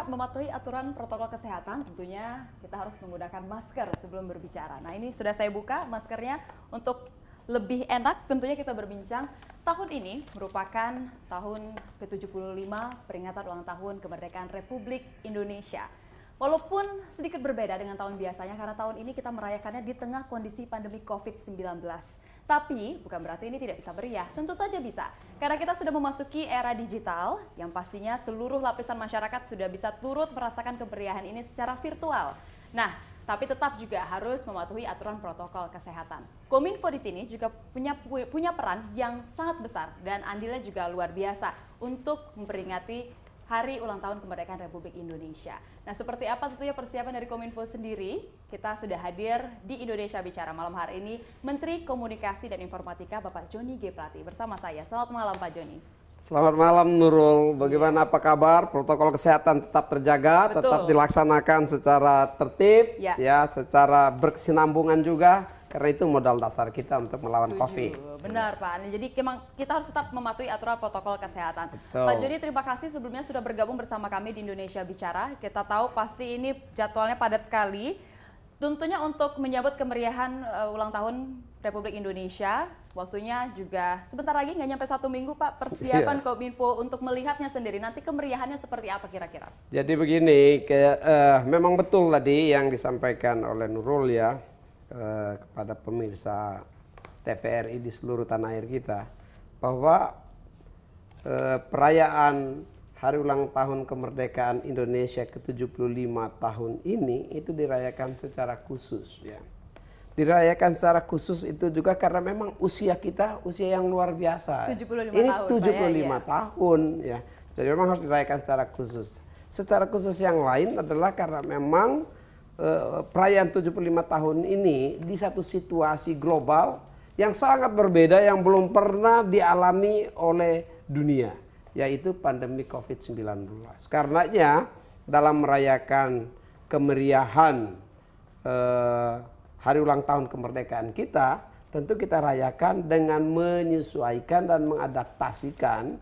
mematuhi aturan protokol kesehatan, tentunya kita harus menggunakan masker sebelum berbicara. Nah, ini sudah saya buka maskernya untuk lebih enak tentunya kita berbincang. Tahun ini merupakan tahun ke-75 peringatan ulang tahun kemerdekaan Republik Indonesia. Walaupun sedikit berbeda dengan tahun biasanya karena tahun ini kita merayakannya di tengah kondisi pandemi COVID-19. Tapi bukan berarti ini tidak bisa meriah, tentu saja bisa. Karena kita sudah memasuki era digital yang pastinya seluruh lapisan masyarakat sudah bisa turut merasakan kemeriahan ini secara virtual. Nah, tapi tetap juga harus mematuhi aturan protokol kesehatan. Kominfo di sini juga punya peran yang sangat besar dan andilnya juga luar biasa untuk memperingati Hari Ulang Tahun Kemerdekaan Republik Indonesia. Nah, seperti apa tentunya persiapan dari Kominfo sendiri? Kita sudah hadir di Indonesia Bicara malam hari ini Menteri Komunikasi dan Informatika Bapak Joni G. Plate bersama saya. Selamat malam Pak Joni. Selamat malam Nurul. Bagaimana apa kabar? Protokol kesehatan tetap terjaga, Betul. tetap dilaksanakan secara tertib, ya, secara berkesinambungan juga. Karena itu modal dasar kita untuk melawan COVID. Benar Pak. Jadi memang kita harus tetap mematuhi aturan protokol kesehatan. Betul. Pak Joni, terima kasih sebelumnya sudah bergabung bersama kami di Indonesia Bicara. Kita tahu pasti ini jadwalnya padat sekali. Tentunya untuk menyambut kemeriahan ulang tahun Republik Indonesia, waktunya juga sebentar lagi, nggak nyampe 1 minggu Pak, persiapan Kominfo untuk melihatnya sendiri. Nanti kemeriahannya seperti apa kira-kira? Jadi begini, memang betul tadi yang disampaikan oleh Nurul ya, kepada pemirsa TVRI di seluruh tanah air kita, bahwa perayaan Hari Ulang Tahun Kemerdekaan Indonesia ke-75 tahun ini itu dirayakan secara khusus ya. Dirayakan secara khusus itu juga karena memang usia kita usia yang luar biasa. 75 ini tahun, 75 ya. tahun ya. Jadi memang harus dirayakan secara khusus. Secara khusus yang lain adalah karena memang perayaan 75 tahun ini di satu situasi global yang sangat berbeda yang belum pernah dialami oleh dunia, yaitu pandemi COVID-19. Karenanya dalam merayakan kemeriahan Hari Ulang Tahun Kemerdekaan kita, tentu kita rayakan dengan menyesuaikan dan mengadaptasikan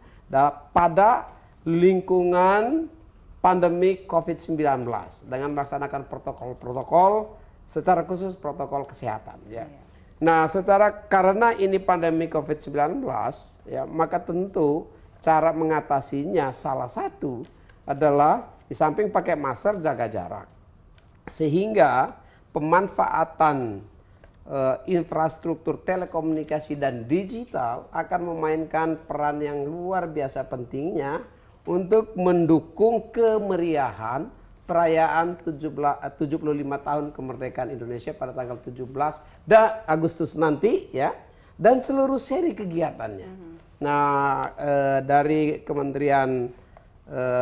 pada lingkungan pandemi COVID-19 dengan melaksanakan protokol-protokol secara khusus protokol kesehatan ya. Nah, karena ini pandemi COVID-19 ya, maka tentu cara mengatasinya salah satu adalah di samping pakai masker jaga jarak. Sehingga pemanfaatan infrastruktur telekomunikasi dan digital akan memainkan peran yang luar biasa pentingnya untuk mendukung kemeriahan perayaan 75 tahun kemerdekaan Indonesia pada tanggal 17 Agustus nanti ya, dan seluruh seri kegiatannya. Nah, dari Kementerian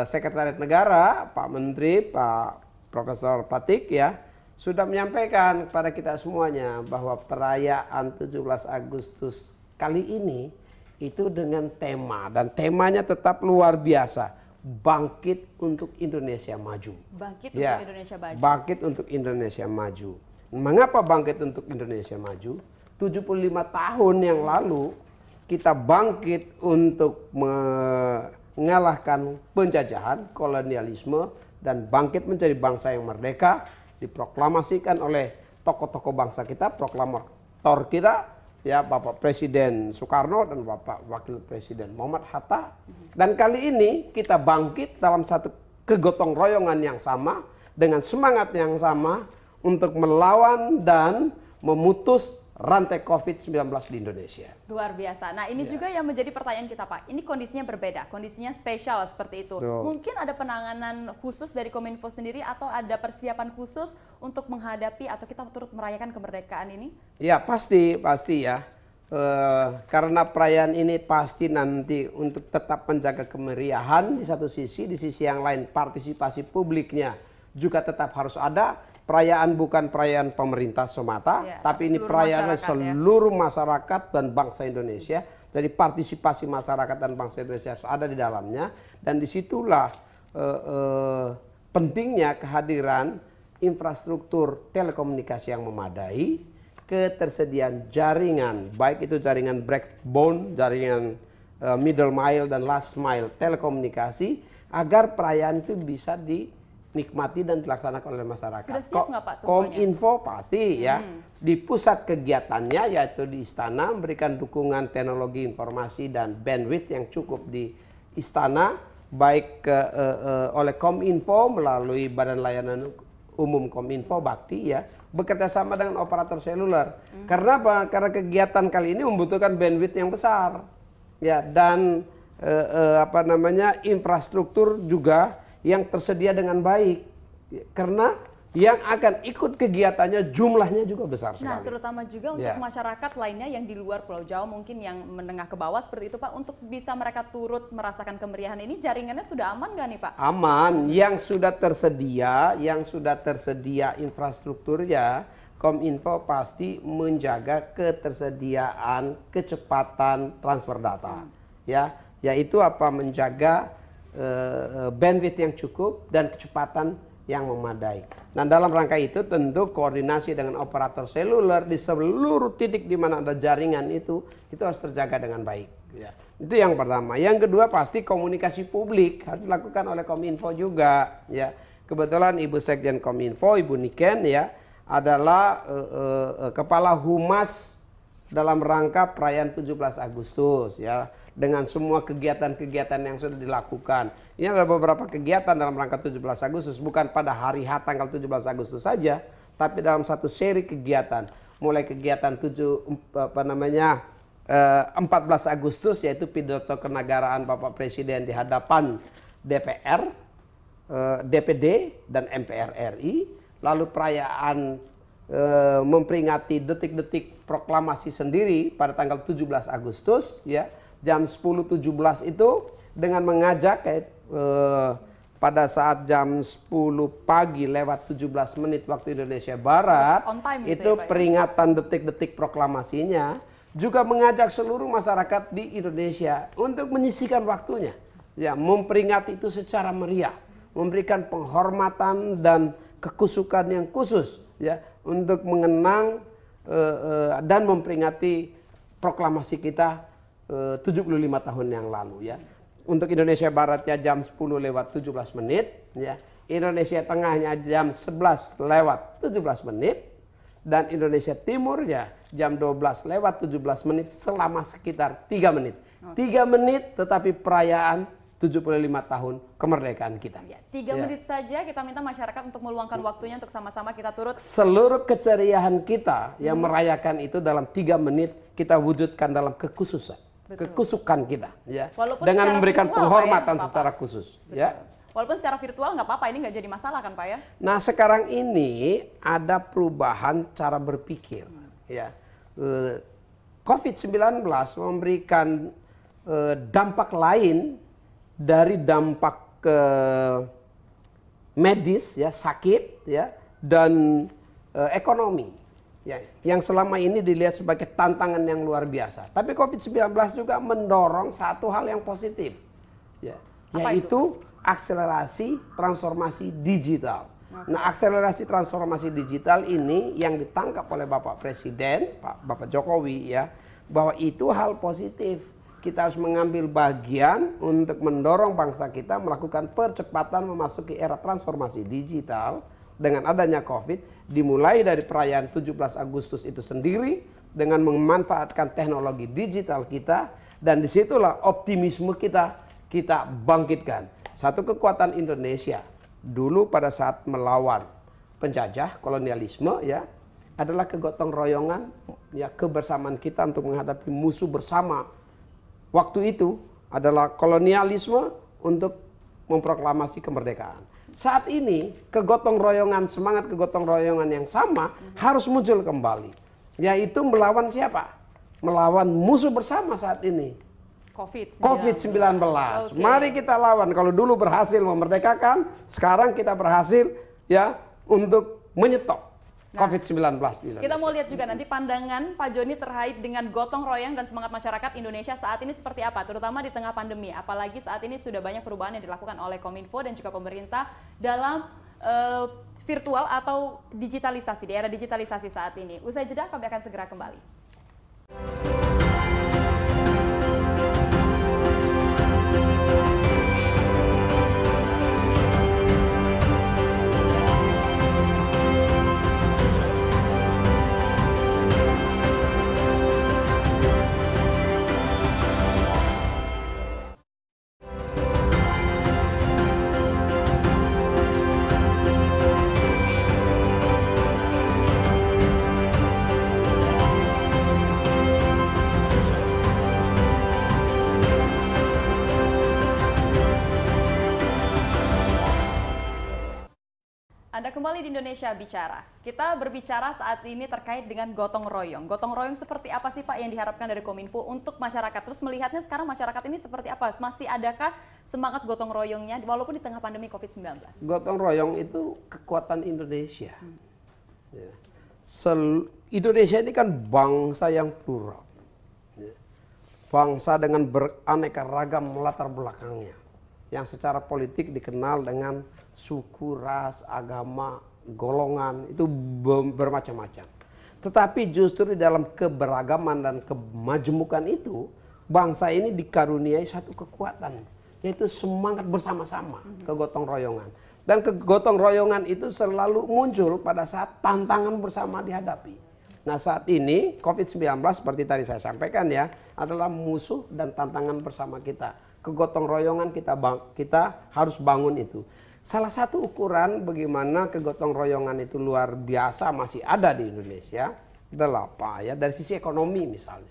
Sekretariat Negara, Pak Menteri, Pak Profesor Patik ya, sudah menyampaikan kepada kita semuanya bahwa perayaan 17 Agustus kali ini itu dengan tema, dan temanya tetap luar biasa, bangkit untuk Indonesia maju. Bangkit ya, untuk Indonesia maju. Bangkit untuk Indonesia maju. Mengapa bangkit untuk Indonesia maju? 75 tahun yang lalu kita bangkit untuk mengalahkan penjajahan, kolonialisme, dan bangkit menjadi bangsa yang merdeka, diproklamasikan oleh tokoh-tokoh bangsa kita, proklamator kita, ya, Bapak Presiden Soekarno dan Bapak Wakil Presiden Muhammad Hatta. Dan kali ini kita bangkit dalam satu kegotong royongan yang sama, dengan semangat yang sama untuk melawan dan memutus rantai COVID-19 di Indonesia. Luar biasa. Nah, ini juga yang menjadi pertanyaan kita Pak. Ini kondisinya berbeda, kondisinya spesial seperti itu. Mungkin ada penanganan khusus dari Kominfo sendiri atau ada persiapan khusus untuk menghadapi atau kita turut merayakan kemerdekaan ini? Ya, pasti ya. Karena perayaan ini pasti nanti untuk tetap menjaga kemeriahan di satu sisi, di sisi yang lain partisipasi publiknya juga tetap harus ada. Perayaan bukan perayaan pemerintah semata, ya, tapi ini perayaan seluruh masyarakat dan bangsa Indonesia. Jadi partisipasi masyarakat dan bangsa Indonesia harus ada di dalamnya. Dan disitulah pentingnya kehadiran infrastruktur telekomunikasi yang memadai, ketersediaan jaringan, baik itu jaringan backbone, jaringan middle mile dan last mile telekomunikasi, agar perayaan itu bisa dinikmati dan dilaksanakan oleh masyarakat. Sudah siap nggak Pak semuanya? Kominfo pasti ya di pusat kegiatannya yaitu di Istana memberikan dukungan teknologi informasi dan bandwidth yang cukup di Istana baik oleh Kominfo melalui Badan Layanan Umum Kominfo Bakti ya bekerja sama dengan operator seluler. Karena apa? Karena kegiatan kali ini membutuhkan bandwidth yang besar ya dan infrastruktur juga yang tersedia dengan baik karena yang akan ikut kegiatannya jumlahnya juga besar sekali. Nah, terutama juga untuk masyarakat lainnya yang di luar Pulau Jawa mungkin yang menengah ke bawah seperti itu Pak, untuk bisa mereka turut merasakan kemeriahan ini, jaringannya sudah aman nggak nih Pak? Aman, yang sudah tersedia infrastrukturnya, Kominfo pasti menjaga ketersediaan kecepatan transfer data, yaitu menjaga bandwidth yang cukup dan kecepatan yang memadai. Nah, dalam rangka itu tentu koordinasi dengan operator seluler di seluruh titik di mana ada jaringan itu harus terjaga dengan baik. Ya. Itu yang pertama. Yang kedua pasti komunikasi publik harus dilakukan oleh Kominfo juga. Ya. Kebetulan Ibu Sekjen Kominfo, Ibu Niken ya adalah kepala humas dalam rangka perayaan 17 Agustus ya. Dengan semua kegiatan-kegiatan yang sudah dilakukan. Ini ada beberapa kegiatan dalam rangka 17 Agustus, bukan pada hari H tanggal 17 Agustus saja, tapi dalam satu seri kegiatan. Mulai kegiatan 14 Agustus yaitu pidato kenegaraan Bapak Presiden di hadapan DPR, DPD dan MPR RI, lalu perayaan memperingati detik-detik proklamasi sendiri pada tanggal 17 Agustus ya. Jam 10.17 itu dengan mengajak pada saat jam 10 pagi lewat 17 menit waktu Indonesia Barat itu peringatan detik-detik proklamasinya, juga mengajak seluruh masyarakat di Indonesia untuk menyisihkan waktunya ya memperingati itu secara meriah, memberikan penghormatan dan kekusukan yang khusus ya untuk mengenang dan memperingati proklamasi kita 75 tahun yang lalu ya. Untuk Indonesia Baratnya jam 10 lewat 17 menit ya. Indonesia Tengahnya jam 11 lewat 17 menit dan Indonesia Timurnya jam 12 lewat 17 menit selama sekitar 3 menit. 3 menit tetapi perayaan 75 tahun kemerdekaan kita. Ya, 3 menit saja kita minta masyarakat untuk meluangkan waktunya untuk sama-sama kita turut. Seluruh keceriaan kita yang merayakan itu dalam 3 menit kita wujudkan dalam kekhususan. Betul. Kekusukan kita ya. Dengan memberikan penghormatan secara khusus. Betul. Ya. Walaupun secara virtual nggak apa-apa, ini nggak jadi masalah kan Pak ya? Nah sekarang ini ada perubahan cara berpikir. Ya. COVID-19 memberikan dampak lain dari dampak medis ya, sakit ya, dan ekonomi ya, yang selama ini dilihat sebagai tantangan yang luar biasa. Tapi COVID-19 juga mendorong satu hal yang positif ya, yaitu akselerasi transformasi digital. Nah, akselerasi transformasi digital ini yang ditangkap oleh Bapak Presiden, Bapak Jokowi ya, bahwa itu hal positif. Kita harus mengambil bagian untuk mendorong bangsa kita melakukan percepatan memasuki era transformasi digital dengan adanya COVID, dimulai dari perayaan 17 Agustus itu sendiri dengan memanfaatkan teknologi digital kita, dan disitulah optimisme kita bangkitkan. Satu kekuatan Indonesia dulu pada saat melawan penjajah kolonialisme ya adalah kegotong royongan ya, kebersamaan kita untuk menghadapi musuh bersama. Waktu itu adalah kolonialisme untuk memproklamasi kemerdekaan. Saat ini semangat kegotong royongan yang sama harus muncul kembali. Yaitu melawan siapa? Melawan musuh bersama saat ini. COVID-19. Okay. Mari kita lawan. Kalau dulu berhasil memerdekakan, sekarang kita berhasil ya untuk menyetop COVID-19 di Indonesia. Kita mau lihat juga nanti pandangan Pak Joni terkait dengan gotong royong dan semangat masyarakat Indonesia saat ini seperti apa, terutama di tengah pandemi. Apalagi saat ini sudah banyak perubahan yang dilakukan oleh Kominfo dan juga pemerintah dalam virtual atau digitalisasi, di era digitalisasi saat ini. Usai jeda kami akan segera kembali. kembali di Indonesia Bicara. Kita berbicara saat ini terkait dengan gotong royong. Gotong royong seperti apa sih Pak yang diharapkan dari Kominfo untuk masyarakat? Terus melihatnya sekarang masyarakat ini seperti apa? Masih adakah semangat gotong royongnya walaupun di tengah pandemi COVID-19? Gotong royong itu kekuatan Indonesia. Ya. Indonesia ini kan bangsa yang plural. Ya. Bangsa dengan beraneka ragam latar belakangnya. Yang secara politik dikenal dengan suku, ras, agama, golongan, itu bermacam-macam. Tetapi justru di dalam keberagaman dan kemajemukan itu, bangsa ini dikaruniai satu kekuatan, yaitu semangat bersama-sama, kegotong royongan. Dan kegotong royongan itu selalu muncul pada saat tantangan bersama dihadapi. Nah saat ini COVID-19 seperti tadi saya sampaikan ya, adalah musuh dan tantangan bersama kita. Kegotong royongan kita harus bangun itu. Salah satu ukuran bagaimana kegotong royongan itu luar biasa masih ada di Indonesia adalah apa ya, dari sisi ekonomi misalnya.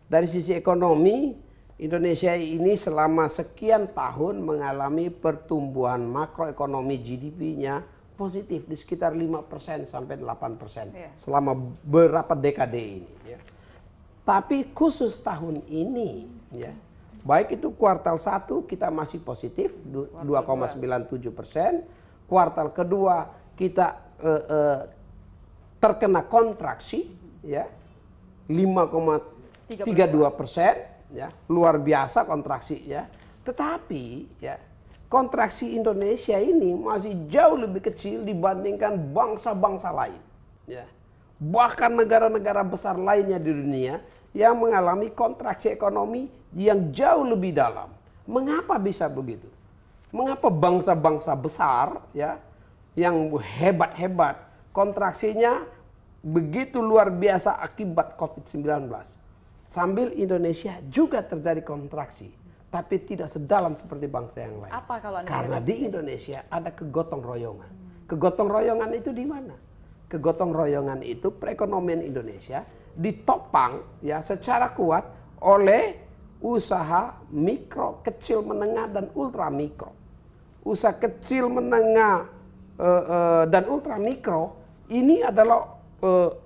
Dari sisi ekonomi, Indonesia ini selama sekian tahun mengalami pertumbuhan makroekonomi GDP-nya positif di sekitar 5% sampai 8% selama beberapa dekade ini ya. Tapi khusus tahun ini ya, baik itu kuartal 1 kita masih positif 2,97%, kuartal kedua kita terkena kontraksi ya 5,32%. Ya, luar biasa kontraksinya. Tetapi ya, kontraksi Indonesia ini masih jauh lebih kecil dibandingkan bangsa-bangsa lain. Ya. Bahkan negara-negara besar lainnya di dunia yang mengalami kontraksi ekonomi yang jauh lebih dalam. Mengapa bisa begitu? Mengapa bangsa-bangsa besar ya, yang hebat-hebat kontraksinya begitu luar biasa akibat COVID-19? Sambil Indonesia juga terjadi kontraksi, tapi tidak sedalam seperti bangsa yang lain. Apa kalau Anda Karena di Indonesia ada kegotong royongan. Kegotong royongan itu di mana? Kegotong royongan itu perekonomian Indonesia ditopang ya secara kuat oleh usaha mikro, kecil, menengah dan ultra mikro. Usaha kecil, menengah dan ultra mikro ini adalah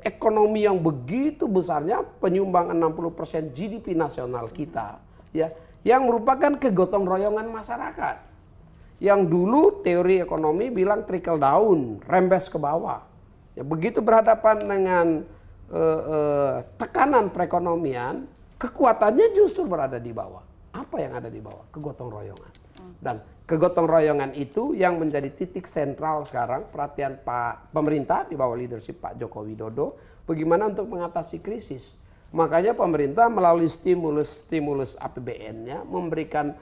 ekonomi yang begitu besarnya, penyumbang 60% GDP nasional kita ya, yang merupakan kegotong royongan masyarakat. Yang dulu teori ekonomi bilang trickle down, rembes ke bawah. Ya, begitu berhadapan dengan tekanan perekonomian, kekuatannya justru berada di bawah. Apa yang ada di bawah? Kegotong royongan. Dan kegotong royongan itu yang menjadi titik sentral sekarang perhatian pemerintah di bawah leadership Pak Joko Widodo, bagaimana untuk mengatasi krisis. Makanya pemerintah melalui stimulus APBN-nya memberikan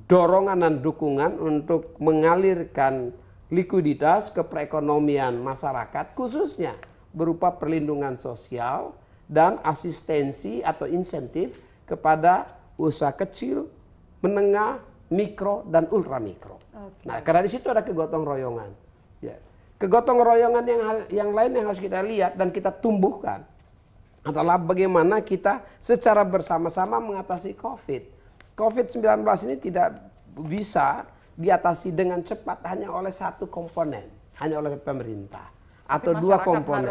dorongan dan dukungan untuk mengalirkan likuiditas ke perekonomian masyarakat, khususnya berupa perlindungan sosial dan asistensi atau insentif kepada usaha kecil, menengah, mikro dan ultra mikro. Okay. Nah, karena di situ ada kegotong royongan. Ya. Kegotong royongan yang lain yang harus kita lihat dan kita tumbuhkan adalah bagaimana kita secara bersama-sama mengatasi COVID. COVID-19 ini tidak bisa diatasi dengan cepat hanya oleh satu komponen, hanya oleh pemerintah atau dua komponen.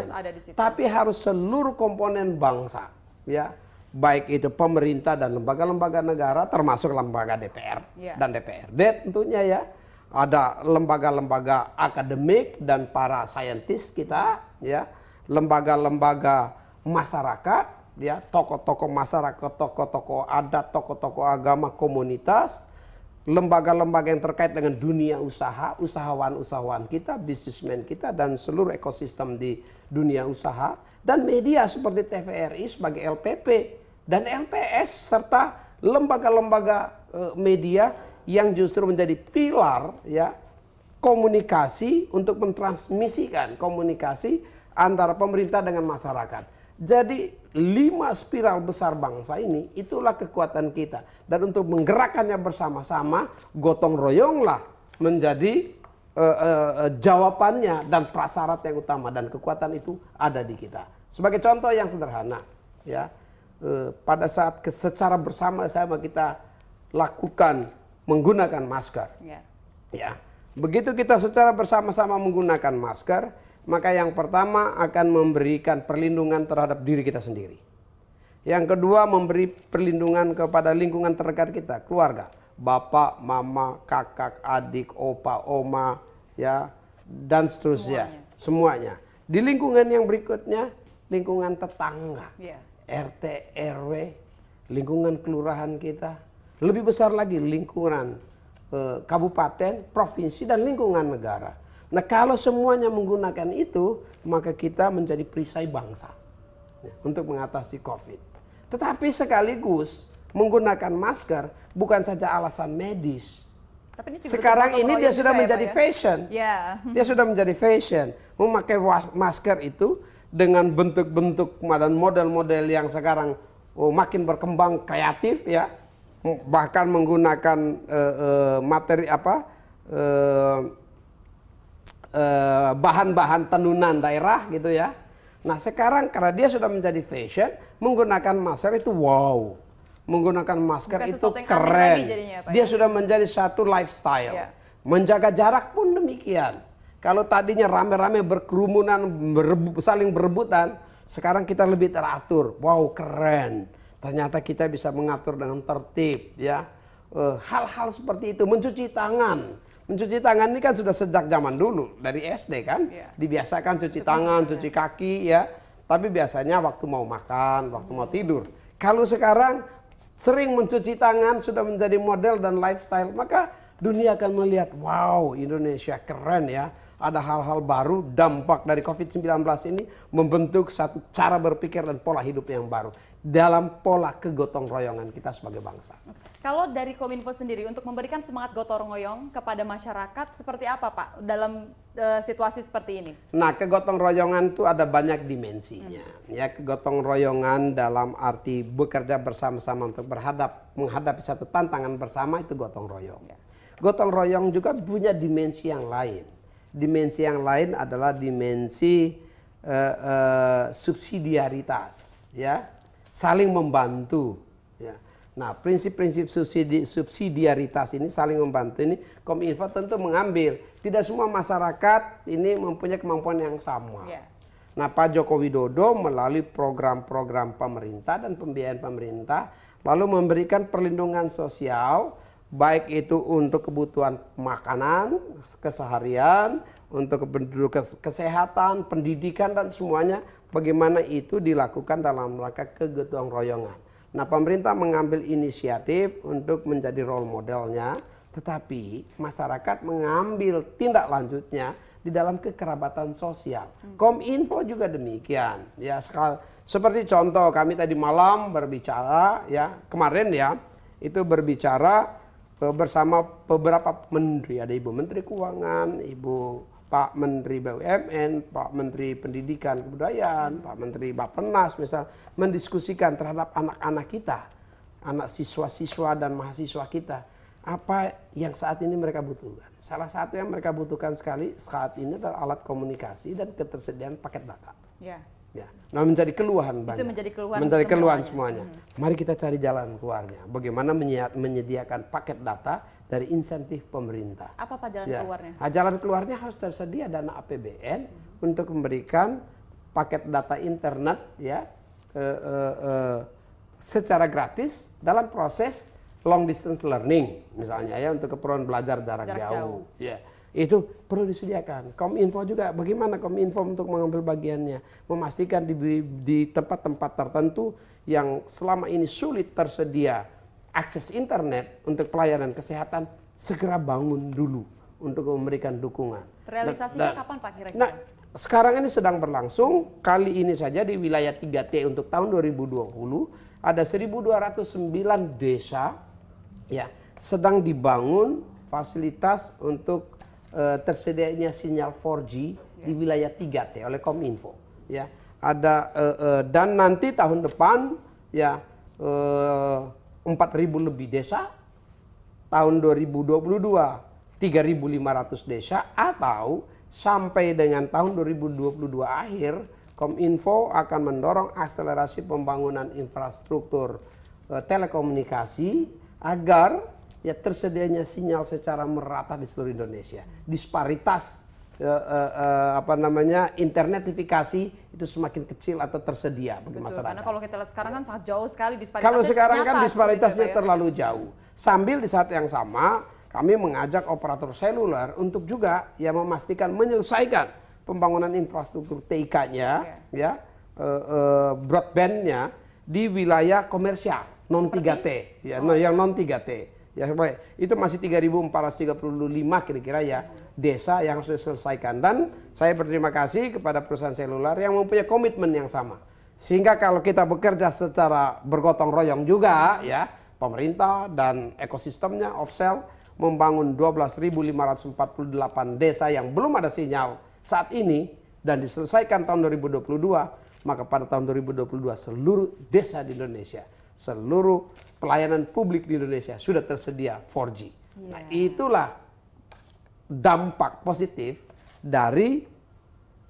Tapi harus seluruh komponen bangsa, ya. Baik itu pemerintah dan lembaga-lembaga negara, termasuk lembaga DPR dan DPRD tentunya ya. Ada lembaga-lembaga akademik dan para saintis kita, ya. Lembaga-lembaga masyarakat, ya, tokoh-tokoh masyarakat, tokoh-tokoh adat, tokoh-tokoh agama, komunitas, lembaga-lembaga yang terkait dengan dunia usaha, usahawan-usahawan kita, bisnismen kita, dan seluruh ekosistem di dunia usaha, dan media seperti TVRI sebagai LPP dan LPS serta lembaga-lembaga media yang justru menjadi pilar ya komunikasi untuk mentransmisikan komunikasi antara pemerintah dengan masyarakat. Jadi 5 spiral besar bangsa ini itulah kekuatan kita, dan untuk menggerakkannya bersama-sama gotong royonglah menjadi jawabannya dan prasyarat yang utama, dan kekuatan itu ada di kita. Sebagai contoh yang sederhana ya, pada saat secara bersama-sama kita lakukan menggunakan masker ya, Begitu kita secara bersama-sama menggunakan masker, maka yang pertama akan memberikan perlindungan terhadap diri kita sendiri. Yang kedua memberi perlindungan kepada lingkungan terdekat kita, keluarga, bapak, mama, kakak, adik, opa, oma, ya, dan seterusnya, semuanya. Di lingkungan yang berikutnya, lingkungan tetangga, RT, RW, lingkungan kelurahan kita, lebih besar lagi lingkungan kabupaten, provinsi, dan lingkungan negara. Nah, kalau semuanya menggunakan itu, maka kita menjadi perisai bangsa ya, untuk mengatasi COVID. Tetapi sekaligus menggunakan masker bukan saja alasan medis. Tapi ini sekarang ini dia sudah menjadi fashion. Yeah. Dia sudah menjadi fashion. Memakai masker itu dengan bentuk-bentuk dan model-model yang sekarang makin berkembang kreatif ya. Bahkan menggunakan materi bahan-bahan tenunan daerah gitu ya. Nah sekarang karena dia sudah menjadi fashion, menggunakan masker itu wow. Menggunakan masker bukan itu keren. Jadinya, Pak, dia ya? sudah menjadi satu lifestyle. Menjaga jarak pun demikian. Kalau tadinya rame-rame berkerumunan, saling berebutan, sekarang kita lebih teratur. Wow, keren. Ternyata kita bisa mengatur dengan tertib, ya. Hal-hal seperti itu, mencuci tangan. Mencuci tangan ini kan sudah sejak zaman dulu, dari SD kan. Dibiasakan cuci tangan, cuci kaki, ya. Tapi biasanya waktu mau makan, waktu mau tidur. Kalau sekarang sering mencuci tangan sudah menjadi model dan lifestyle, maka dunia akan melihat, wow, Indonesia keren ya. Ada hal-hal baru, dampak dari COVID-19 ini membentuk satu cara berpikir dan pola hidup yang baru dalam pola kegotong royongan kita sebagai bangsa. Kalau dari Kominfo sendiri untuk memberikan semangat gotong royong kepada masyarakat seperti apa Pak dalam situasi seperti ini? Nah, kegotong royongan itu ada banyak dimensinya. Ya, kegotong royongan dalam arti bekerja bersama-sama untuk menghadapi satu tantangan bersama itu gotong royong. Gotong royong juga punya dimensi yang lain. Dimensi yang lain adalah dimensi subsidiaritas, ya, saling membantu. Ya. Nah, prinsip-prinsip subsidiaritas ini saling membantu ini Kominfo tentu mengambil. Tidak semua masyarakat ini mempunyai kemampuan yang sama. Nah, Pak Joko Widodo melalui program-program pemerintah dan pembiayaan pemerintah lalu memberikan perlindungan sosial. Baik itu untuk kebutuhan makanan, keseharian, untuk kesehatan, pendidikan, dan semuanya. Bagaimana itu dilakukan dalam rangka kegotong royongan. Nah, pemerintah mengambil inisiatif untuk menjadi role modelnya. Tetapi masyarakat mengambil tindak lanjutnya di dalam kekerabatan sosial. Kominfo juga demikian. Ya, seperti contoh kami tadi malam berbicara, ya kemarin ya, itu berbicara bersama beberapa menteri, ada Ibu Menteri Keuangan, Pak Menteri BUMN, Pak Menteri Pendidikan Kebudayaan, Pak Menteri Bappenas misal, mendiskusikan terhadap anak-anak kita, anak siswa-siswa dan mahasiswa kita, apa yang saat ini mereka butuhkan. Salah satu yang mereka butuhkan sekali saat ini adalah alat komunikasi dan ketersediaan paket data. Ya. Nah, menjadi keluhan banyak. Itu menjadi keluhan semuanya. Mari kita cari jalan keluarnya. Bagaimana menyediakan paket data dari insentif pemerintah. Apa Pak jalan keluarnya? Nah, jalan keluarnya harus tersedia dana APBN untuk memberikan paket data internet ya secara gratis dalam proses long distance learning misalnya ya, untuk keperluan belajar jarak jauh. Ya. Itu perlu disediakan. Kominfo juga, bagaimana Kominfo untuk mengambil bagiannya, memastikan di tempat-tempat tertentu yang selama ini sulit tersedia akses internet untuk pelayanan kesehatan, segera bangun dulu untuk memberikan dukungan. Realisasinya kapan Pak kira-kira? Nah, sekarang ini sedang berlangsung. Kali ini saja di wilayah 3T untuk tahun 2020 ada 1.209 desa ya sedang dibangun fasilitas untuk tersedianya sinyal 4G di wilayah 3T oleh Kominfo ya. Ada dan nanti tahun depan ya 4.000 lebih desa, tahun 2022 3.500 desa, atau sampai dengan tahun 2022 akhir Kominfo akan mendorong akselerasi pembangunan infrastruktur telekomunikasi agar ya tersedianya sinyal secara merata di seluruh Indonesia. Disparitas internetifikasi itu semakin kecil atau tersedia bagi masyarakat. Karena kalau kita lihat sekarang kan sangat jauh sekali disparitasnya. Kalau sekarang kan disparitasnya ya, terlalu jauh. Sambil di saat yang sama kami mengajak operator seluler untuk juga ya memastikan menyelesaikan pembangunan infrastruktur TIK-nya, ya broadband-nya di wilayah komersial non 3T, ya, yang non 3T. Ya, itu masih 3.435 kira-kira ya desa yang sudah selesaikan, dan saya berterima kasih kepada perusahaan seluler yang mempunyai komitmen yang sama. Sehingga kalau kita bekerja secara bergotong royong juga ya, pemerintah dan ekosistemnya Opsel membangun 12.548 desa yang belum ada sinyal saat ini dan diselesaikan tahun 2022, maka pada tahun 2022 seluruh desa di Indonesia, seluruh pelayanan publik di Indonesia sudah tersedia 4G. Nah, itulah dampak positif dari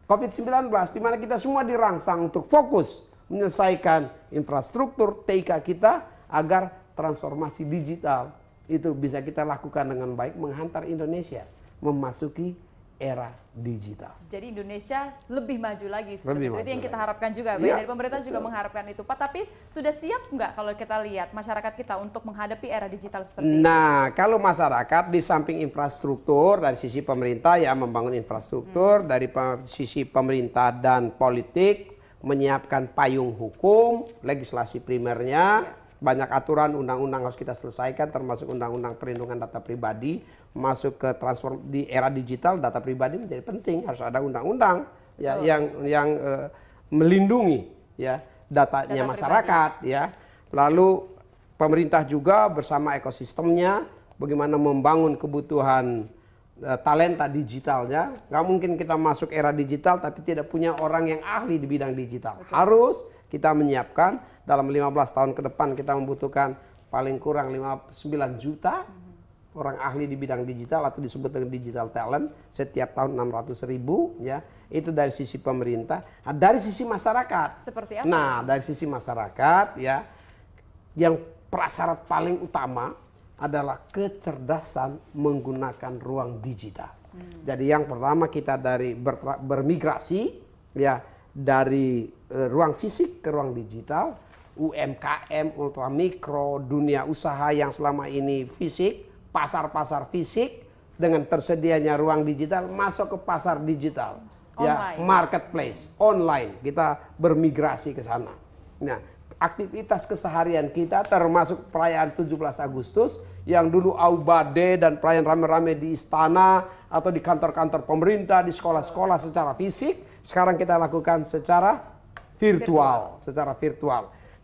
COVID-19, di mana kita semua dirangsang untuk fokus menyelesaikan infrastruktur TIK kita agar transformasi digital itu bisa kita lakukan dengan baik, menghantar Indonesia memasuki era digital. Jadi Indonesia lebih maju lagi seperti itu yang kita harapkan juga. Ya, dari pemerintah juga mengharapkan itu, Pak. Tapi sudah siap nggak kalau kita lihat masyarakat kita untuk menghadapi era digital seperti ini? Nah, kalau masyarakat di samping infrastruktur dari sisi pemerintah ya membangun infrastruktur, dari sisi pemerintah dan politik menyiapkan payung hukum, legislasi primernya, banyak aturan undang-undang harus kita selesaikan, termasuk undang-undang perlindungan data pribadi. Masuk ke transform di era digital, data pribadi menjadi penting, harus ada undang-undang ya yang melindungi ya datanya masyarakat ya. Lalu pemerintah juga bersama ekosistemnya bagaimana membangun kebutuhan talenta digitalnya. Nggak mungkin kita masuk era digital tapi tidak punya orang yang ahli di bidang digital. Harus kita menyiapkan dalam 15 tahun ke depan kita membutuhkan paling kurang 9 juta orang ahli di bidang digital atau disebut dengan digital talent, setiap tahun 600.000 ya. Itu dari sisi pemerintah. Nah, dari sisi masyarakat. Seperti apa? Nah, dari sisi masyarakat ya, yang prasyarat paling utama adalah kecerdasan menggunakan ruang digital. Jadi yang pertama kita dari bermigrasi ya dari ruang fisik ke ruang digital. UMKM, ultramikro, dunia usaha yang selama ini fisik, pasar-pasar fisik dengan tersedianya ruang digital masuk ke pasar digital, ya marketplace online, kita bermigrasi ke sana. Nah, aktivitas keseharian kita termasuk perayaan 17 Agustus yang dulu aubade dan perayaan rame-rame di istana atau di kantor-kantor pemerintah, di sekolah-sekolah secara fisik, sekarang kita lakukan secara virtual.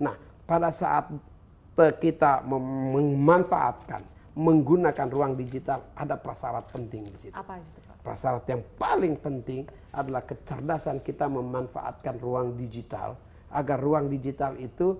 Nah, pada saat kita memanfaatkan menggunakan ruang digital, ada prasyarat penting di situ. Apa itu, Pak? Prasyarat yang paling penting adalah kecerdasan kita memanfaatkan ruang digital agar ruang digital itu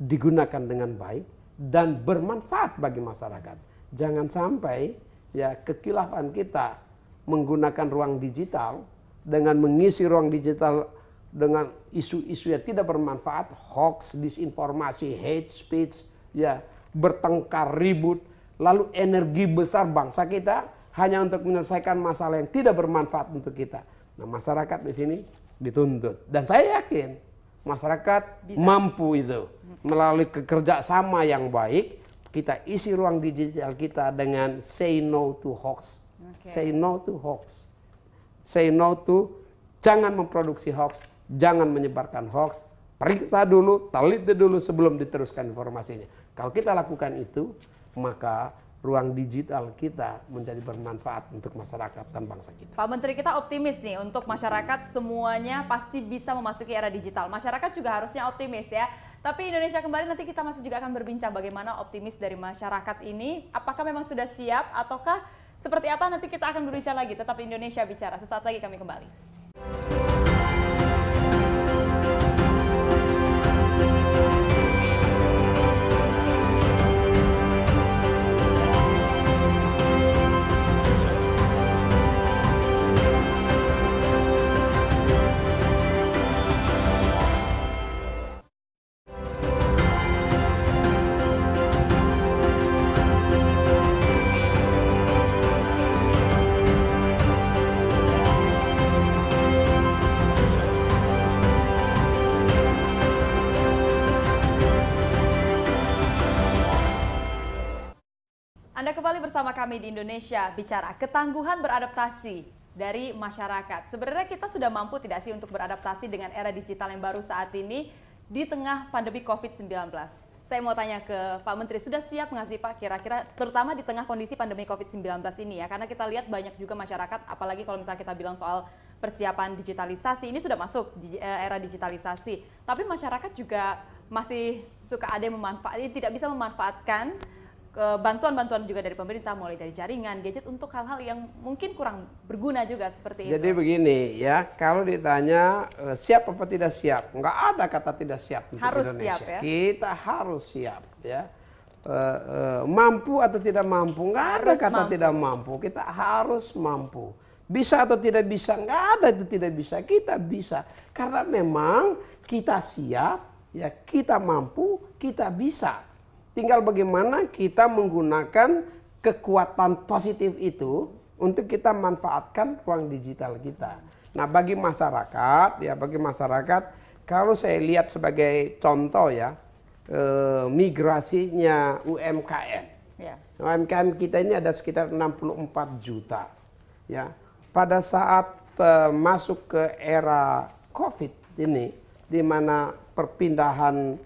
digunakan dengan baik dan bermanfaat bagi masyarakat. Jangan sampai ya kekilafan kita menggunakan ruang digital dengan mengisi ruang digital dengan isu-isu yang tidak bermanfaat, hoax, disinformasi, hate speech, ya bertengkar, ribut. Lalu energi besar bangsa kita hanya untuk menyelesaikan masalah yang tidak bermanfaat untuk kita. Nah, masyarakat di sini dituntut. Dan saya yakin masyarakat mampu itu. Melalui kerjasama yang baik, kita isi ruang digital kita dengan say no to hoax. Say no to hoax. Say no to jangan memproduksi hoax, jangan menyebarkan hoax. Periksa dulu, teliti dulu sebelum diteruskan informasinya. Kalau kita lakukan itu, maka ruang digital kita menjadi bermanfaat untuk masyarakat dan bangsa kita. Pak Menteri, kita optimis nih untuk masyarakat semuanya pasti bisa memasuki era digital. Masyarakat juga harusnya optimis ya. Tapi Indonesia Kembali nanti kita masih juga akan berbincang bagaimana optimis dari masyarakat ini. Apakah memang sudah siap ataukah seperti apa, nanti kita akan berbicara lagi. Tetap Indonesia Bicara. Sesaat lagi kami kembali. Anda kembali bersama kami di Indonesia Bicara, ketangguhan beradaptasi dari masyarakat. Sebenarnya kita sudah mampu tidak sih untuk beradaptasi dengan era digital yang baru saat ini di tengah pandemi COVID-19? Saya mau tanya ke Pak Menteri, sudah siap nggak sih Pak kira-kira, terutama di tengah kondisi pandemi COVID-19 ini ya? Karena kita lihat banyak juga masyarakat, apalagi kalau misalnya kita bilang soal persiapan digitalisasi, ini sudah masuk di era digitalisasi. Tapi masyarakat juga masih suka ada yang tidak bisa memanfaatkan bantuan-bantuan juga dari pemerintah, mulai dari jaringan, gadget untuk hal-hal yang mungkin kurang berguna juga seperti itu. Jadi begini ya, kalau ditanya siap apa tidak siap, nggak ada kata tidak siap untuk harus Indonesia. Siap, ya? Kita harus siap ya. Mampu atau tidak mampu, nggak ada kata mampu. Tidak mampu. Kita harus mampu. Bisa atau tidak bisa, nggak ada itu tidak bisa. Kita bisa karena memang kita siap, ya kita mampu, kita bisa. Tinggal bagaimana kita menggunakan kekuatan positif itu untuk kita manfaatkan ruang digital kita. Nah, bagi masyarakat, kalau saya lihat sebagai contoh ya, migrasinya UMKM. Ya. UMKM kita ini ada sekitar 64 juta. Ya, pada saat masuk ke era COVID ini, di mana perpindahan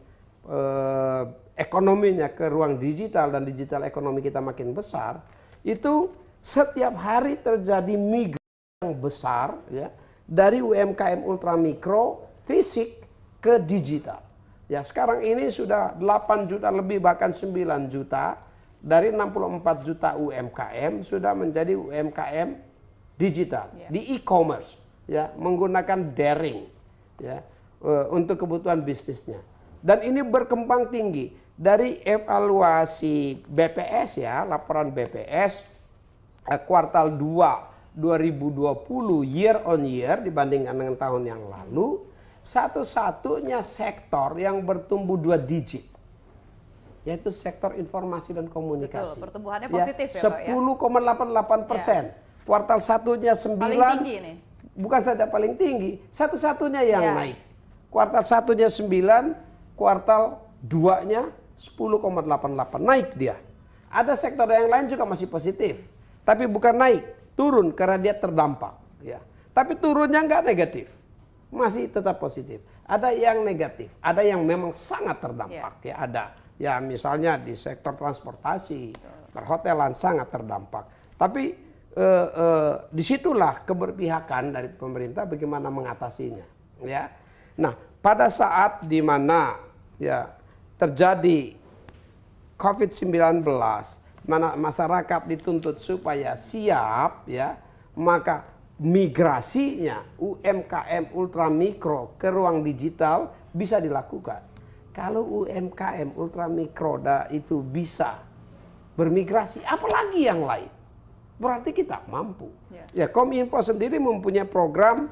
ekonominya ke ruang digital dan digital ekonomi kita makin besar, itu setiap hari terjadi migrasi yang besar ya dari UMKM ultramikro fisik ke digital. Ya, sekarang ini sudah 8 juta lebih, bahkan 9 juta dari 64 juta UMKM sudah menjadi UMKM digital di e-commerce ya, menggunakan daring ya untuk kebutuhan bisnisnya. Dan ini berkembang tinggi. Dari evaluasi BPS ya, laporan BPS kuartal 2 2020 year on year dibandingkan dengan tahun yang lalu, satu-satunya sektor yang bertumbuh 2 digit yaitu sektor informasi dan komunikasi. Betul, pertumbuhannya positif ya, 10,88%. Kuartal 1-nya 9. Paling tinggi ini. Bukan saja paling tinggi, satu-satunya yang naik. Kuartal 1-nya 9, kuartal 2-nya 10,88, naik dia. Ada sektor yang lain juga masih positif, tapi bukan naik, turun karena dia terdampak. Ya. Tapi turunnya nggak negatif, masih tetap positif. Ada yang negatif, ada yang memang sangat terdampak. Ya, ada. Ya, misalnya di sektor transportasi, perhotelan sangat terdampak. Tapi disitulah keberpihakan dari pemerintah bagaimana mengatasinya. Ya. Nah, pada saat di mana ya terjadi COVID-19, mana masyarakat dituntut supaya siap ya, maka migrasinya UMKM ultramikro ke ruang digital bisa dilakukan. Kalau UMKM ultramikro itu bisa bermigrasi, apalagi yang lain, berarti kita mampu. Ya, Kominfo sendiri mempunyai program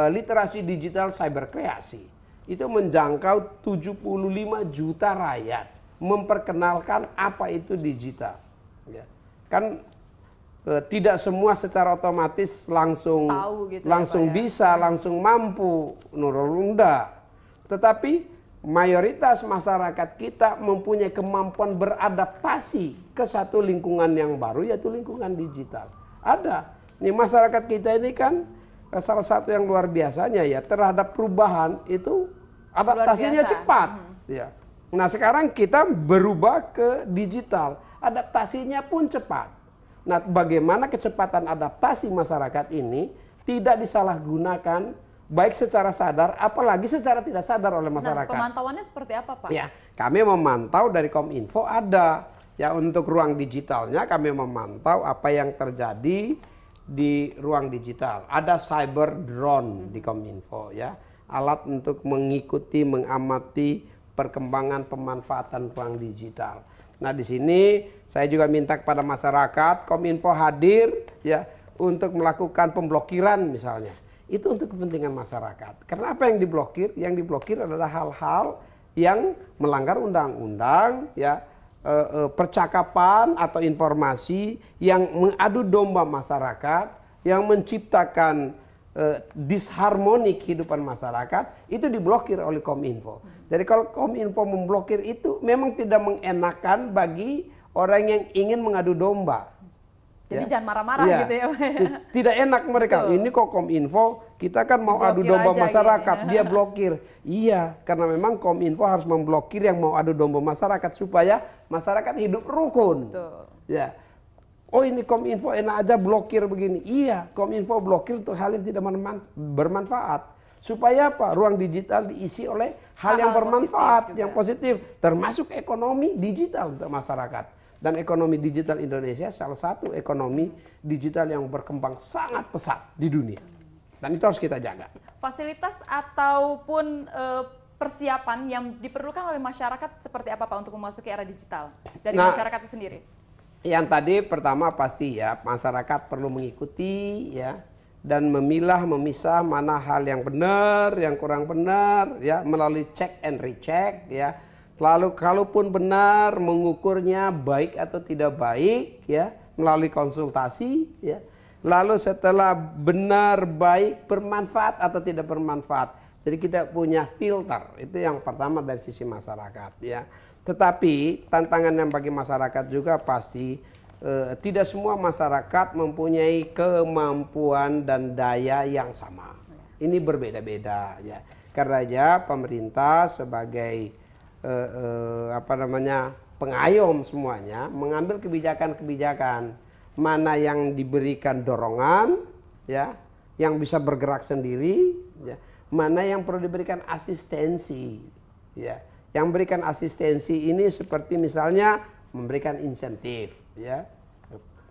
literasi digital cyber kreasi. Itu menjangkau 75 juta rakyat, memperkenalkan apa itu digital. Ya. Kan tidak semua secara otomatis langsung tahu gitu langsung ya, bisa, langsung mampu, Nurul, enggak. Tetapi mayoritas masyarakat kita mempunyai kemampuan beradaptasi ke satu lingkungan yang baru, yaitu lingkungan digital. Ada. Nih masyarakat kita ini kan salah satu yang luar biasanya ya, terhadap perubahan itu adaptasinya cepat. Ya. Nah, sekarang kita berubah ke digital, adaptasinya pun cepat. Nah, bagaimana kecepatan adaptasi masyarakat ini tidak disalahgunakan baik secara sadar, apalagi secara tidak sadar oleh masyarakat. Nah, pemantauannya seperti apa, Pak? Ya, kami memantau dari Kominfo ada. Ya, untuk ruang digitalnya kami memantau apa yang terjadi di ruang digital. Ada cyber drone di Kominfo ya, alat untuk mengikuti, mengamati perkembangan pemanfaatan ruang digital. Nah, di sini saya juga minta kepada masyarakat, Kominfo hadir ya untuk melakukan pemblokiran misalnya. Itu untuk kepentingan masyarakat. Karena apa yang diblokir? Yang diblokir adalah hal-hal yang melanggar undang-undang ya, percakapan atau informasi yang mengadu domba masyarakat, yang menciptakan disharmoni kehidupan masyarakat, itu diblokir oleh Kominfo. Jadi kalau Kominfo memblokir itu memang tidak mengenakan bagi orang yang ingin mengadu domba. Jadi jangan marah-marah gitu ya Pak. Tidak enak mereka. Ini kok Kominfo, kita kan mau adu domba masyarakat, dia blokir. Iya, karena memang Kominfo harus memblokir yang mau adu domba masyarakat supaya masyarakat hidup rukun. Betul. Ya. Oh ini Kominfo enak aja blokir begini. Iya, Kominfo blokir untuk hal yang tidak bermanfaat. Supaya apa? Ruang digital diisi oleh hal yang bermanfaat, yang positif. Termasuk ekonomi digital untuk masyarakat. Dan ekonomi digital Indonesia salah satu ekonomi digital yang berkembang sangat pesat di dunia. Dan itu harus kita jaga. Fasilitas ataupun persiapan yang diperlukan oleh masyarakat seperti apa Pak untuk memasuki era digital dari masyarakat sendiri? Yang tadi pertama pasti ya masyarakat perlu mengikuti ya dan memilah memisah mana hal yang benar, yang kurang benar ya melalui check and recheck ya. Lalu kalaupun benar mengukurnya baik atau tidak baik ya melalui konsultasi ya. Lalu setelah benar baik bermanfaat atau tidak bermanfaat. Jadi kita punya filter. Itu yang pertama dari sisi masyarakat ya. Tetapi tantangan yang bagi masyarakat juga pasti tidak semua masyarakat mempunyai kemampuan dan daya yang sama. Ini berbeda-beda ya. Karenanya pemerintah sebagai pengayom semuanya mengambil kebijakan-kebijakan mana yang diberikan dorongan ya yang bisa bergerak sendiri ya mana yang perlu diberikan asistensi ya yang berikan asistensi ini seperti misalnya memberikan insentif ya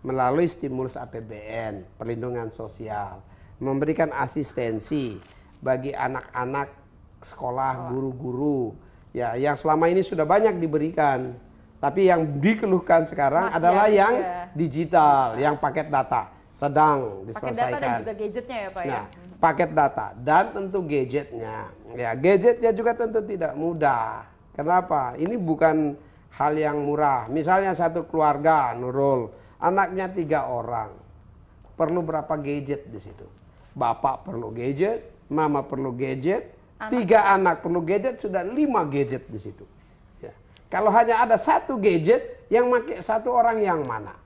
melalui stimulus APBN perlindungan sosial memberikan asistensi bagi anak-anak sekolah guru-guru ya, yang selama ini sudah banyak diberikan, tapi yang dikeluhkan sekarang adalah yang digital, yang paket data sedang diselesaikan. Paket data dan juga gadgetnya ya Pak ya. Paket data dan tentu gadgetnya, ya gadgetnya juga tentu tidak mudah. Kenapa? Ini bukan hal yang murah. Misalnya satu keluarga, Nurul, anaknya 3 orang, perlu berapa gadget di situ? Bapak perlu gadget, mama perlu gadget. 3 anak perlu gadget, sudah 5 gadget di situ. Ya. Kalau hanya ada 1 gadget, yang pakai 1 orang yang mana?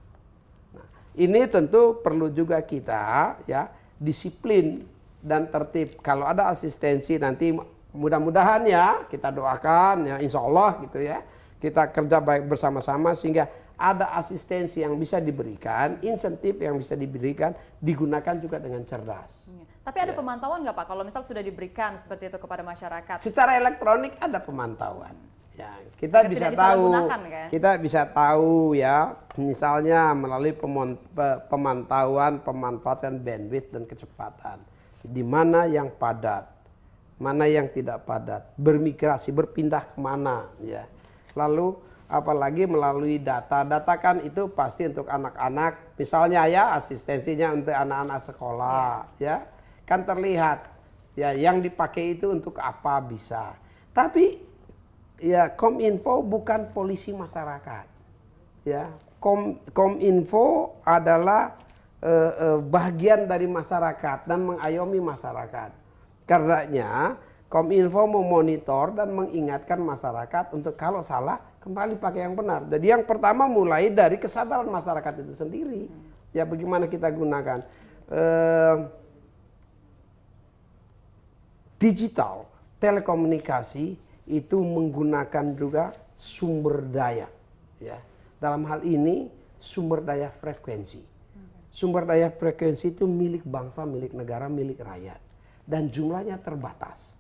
Nah, ini tentu perlu juga kita ya disiplin dan tertib. Kalau ada asistensi nanti mudah-mudahan ya kita doakan ya insya Allah gitu ya. Kita kerja baik bersama-sama sehingga ada asistensi yang bisa diberikan, insentif yang bisa diberikan, digunakan juga dengan cerdas. Tapi ada pemantauan nggak Pak kalau misal sudah diberikan seperti itu kepada masyarakat? Secara elektronik ada pemantauan. Ya, kita bisa tahu, kan? Kita bisa tahu ya, misalnya melalui pemantauan, pemanfaatan bandwidth dan kecepatan. Di mana yang padat, mana yang tidak padat, bermigrasi, berpindah kemana ya. Lalu apalagi melalui data kan itu pasti untuk anak-anak, misalnya ya asistensinya untuk anak-anak sekolah ya. Kan terlihat ya yang dipakai itu untuk apa bisa. Tapi ya Kominfo bukan polisi masyarakat. Ya, Kominfo adalah bagian dari masyarakat dan mengayomi masyarakat. Karenanya Kominfo memonitor dan mengingatkan masyarakat untuk kalau salah kembali pakai yang benar. Jadi yang pertama mulai dari kesadaran masyarakat itu sendiri. Ya bagaimana kita gunakan. Digital, telekomunikasi itu menggunakan juga sumber daya. Ya. Dalam hal ini sumber daya frekuensi. Sumber daya frekuensi itu milik bangsa, milik negara, milik rakyat. Dan jumlahnya terbatas.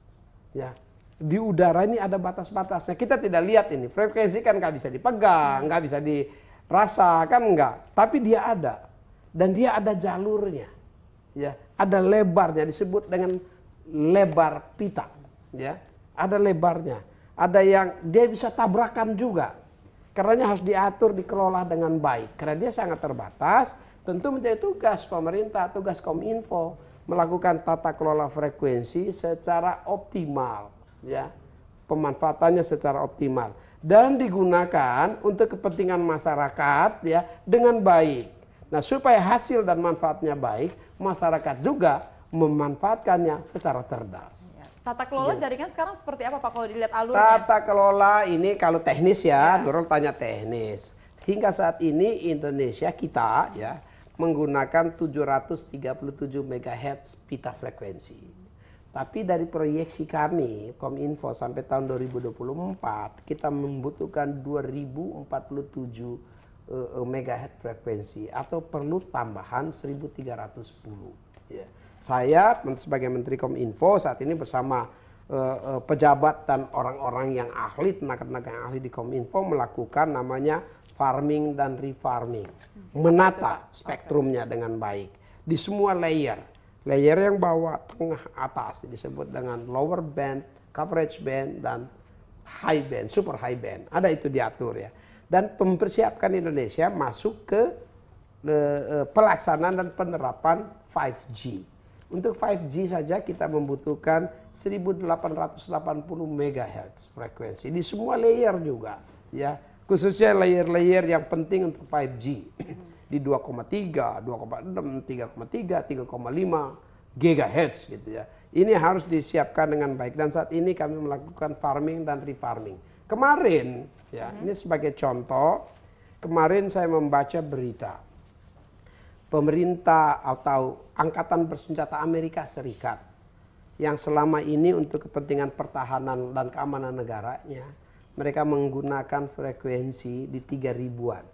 Ya. Di udara ini ada batas-batasnya. Kita tidak lihat ini. Frekuensi kan nggak bisa dipegang, nggak bisa dirasa, kan nggak. Tapi dia ada. Dan dia ada jalurnya. Ya. Ada lebarnya, disebut dengan lebar pita, ya ada lebarnya, ada yang dia bisa tabrakan juga, karenanya harus diatur dikelola dengan baik, karena dia sangat terbatas. Tentu menjadi tugas pemerintah, tugas Kominfo melakukan tata kelola frekuensi secara optimal, ya pemanfaatannya secara optimal dan digunakan untuk kepentingan masyarakat, ya dengan baik. Nah supaya hasil dan manfaatnya baik, masyarakat juga memanfaatkannya secara cerdas. Tata kelola jaringan sekarang seperti apa Pak kalau dilihat alurnya? Tata kelola ini kalau teknis ya, Nurul tanya teknis. hingga saat ini Indonesia kita ya menggunakan 737 MHz pita frekuensi. Tapi dari proyeksi kami Kominfo sampai tahun 2024 kita membutuhkan 2047 MHz frekuensi atau perlu tambahan 1310. Ya. Saya sebagai Menteri Kominfo saat ini bersama pejabat dan orang-orang yang ahli, tenaga-tenaga yang ahli di Kominfo melakukan namanya farming dan refarming, menata spektrumnya dengan baik di semua layer yang bawah, tengah, atas disebut dengan lower band, coverage band dan high band, super high band, ada itu diatur ya, dan mempersiapkan Indonesia masuk ke pelaksanaan dan penerapan 5G. Untuk 5G saja kita membutuhkan 1880 MHz frekuensi di semua layer juga ya. Khususnya layer-layer yang penting untuk 5G di 2,3, 2,6, 3,3, 3,5 GHz gitu ya. Ini harus disiapkan dengan baik dan saat ini kami melakukan farming dan refarming. Kemarin ya, ini sebagai contoh, kemarin saya membaca berita pemerintah atau Angkatan Bersenjata Amerika Serikat yang selama ini untuk kepentingan pertahanan dan keamanan negaranya mereka menggunakan frekuensi di 3000-an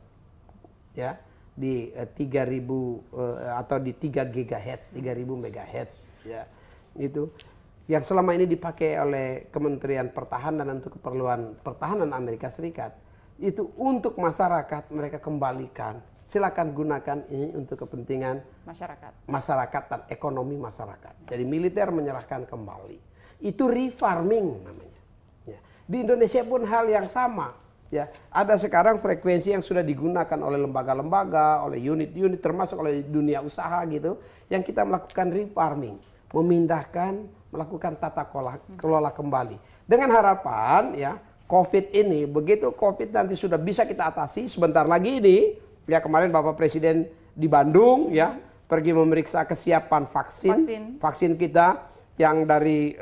ya, di 3000 atau di 3 GHz, 3000 MHz ya. Itu yang selama ini dipakai oleh Kementerian Pertahanan untuk keperluan pertahanan Amerika Serikat. Itu untuk masyarakat mereka kembalikan. Silakan gunakan ini untuk kepentingan masyarakat dan ekonomi masyarakat. Jadi militer menyerahkan kembali. Itu refarming namanya. Ya. Di Indonesia pun hal yang sama. Ya, ada sekarang frekuensi yang sudah digunakan oleh lembaga-lembaga, oleh unit-unit termasuk oleh dunia usaha gitu, yang kita melakukan refarming, memindahkan, melakukan tata kelola kembali. Dengan harapan ya, COVID ini begitu COVID nanti sudah bisa kita atasi sebentar lagi ini. Ya kemarin Bapak Presiden di Bandung ya pergi memeriksa kesiapan vaksin kita yang dari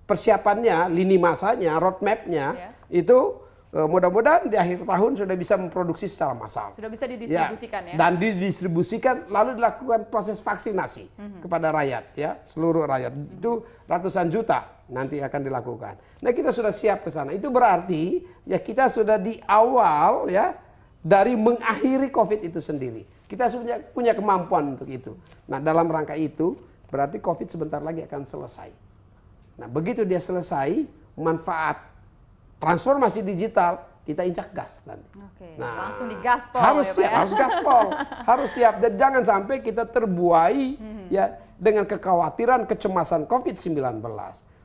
persiapannya, lini masanya, roadmapnya itu mudah-mudahan di akhir tahun sudah bisa memproduksi secara massal. Sudah bisa didistribusikan ya. Dan didistribusikan lalu dilakukan proses vaksinasi kepada rakyat ya, seluruh rakyat. Itu ratusan juta nanti akan dilakukan. Nah, kita sudah siap ke sana. Itu berarti ya kita sudah di awal ya dari mengakhiri COVID itu sendiri. Kita sudah punya kemampuan untuk itu. Nah, dalam rangka itu berarti COVID sebentar lagi akan selesai. Nah, begitu dia selesai, manfaat transformasi digital kita injak gas nanti. Oke, nah, langsung digaspol harus ya, siap, Pak ya? harus gaspol, harus siap dan jangan sampai kita terbuai ya dengan kekhawatiran kecemasan COVID-19.